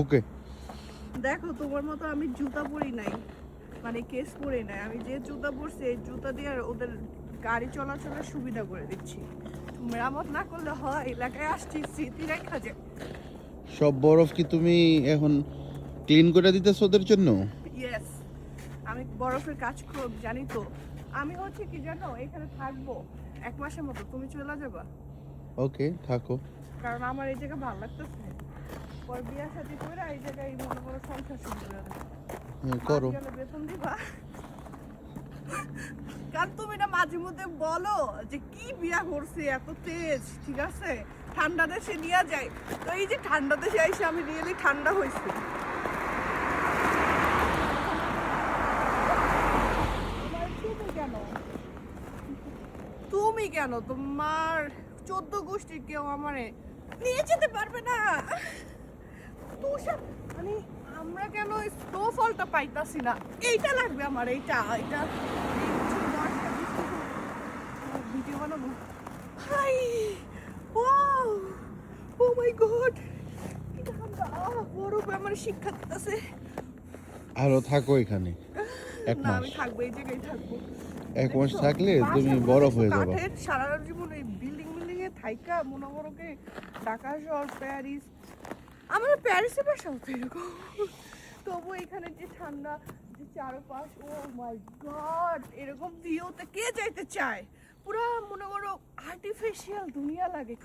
ওকে। দেখো তোমার মতো আমি জুতা পরি নাই, মানে কেস পরি নাই। আমি যে জুতা পরছি এই জুতা দিয়ে ওদের গাড়ি চলাচলের সুবিধা করে দিচ্ছি। মেরামত না করলে হয়, এলাকায় আসছি স্মৃতি রেখা যায়। সব বরফ কি তুমি এখন ক্লিন করে দিতেছ ওদের জন্য? ইয়েস, আমি বরফের কাজ খুব জানি তো। আমি হচ্ছে কি জানো, এখানে থাকবো 1 মাসের মতো, তুমি চলে যাবা। ওকে, থাকো। কারণ আমার এই জায়গা ভালো লাগতেছে। পর বিয়া শাদী করে এই জায়গায় মনে করো সংসার শুরু করে দেবো। হ্যাঁ, মাস করো। গেলে বেতন দিবা। কারণ তুমি না মাঝে মধ্যে বলো যে কি বিয়া করছে এত তেজ, ঠিক আছে ঠান্ডা দেশে নিয়ে যায়। তো এই যে ঠান্ডা দেশে এসে আমি রিয়েলি ঠান্ডা হয়েছি। তুমি কেন তোমার 14 গোষ্ঠীর কেউ আমারে নিয়ে যেতে পারবে না। তুষার মানে আমরা কেন স্নোফলটা পাইতাছি না? এইটা লাগবে আমার, এইটা এটা ভিডিও বানাবো। হাই, ওয়াও, ও মাই গড, এটা বরফ আমার শিক্ষা দিতেছে। আরো থাকো এখানে 1 না মাস। আমি থাকবো, এই জায়গায় থাকবো। 1 মাস থাকলে তুমি বরফ হয়ে যাবে। কাঠের সারা জীবন এই বিল্ডিং এ থাইকা মনে করো কি ঢাকা শহর, প্যারিস, আমার প্যারিসে বাসা হতো এরকম। তবু এখানে যে ঠান্ডা, যে চারপাশ, ও মাই গড, এরকম ভিউতে কে যাইতে চায়? পুরা মনে করো আর্টিফিশিয়াল দুনিয়া লাগে।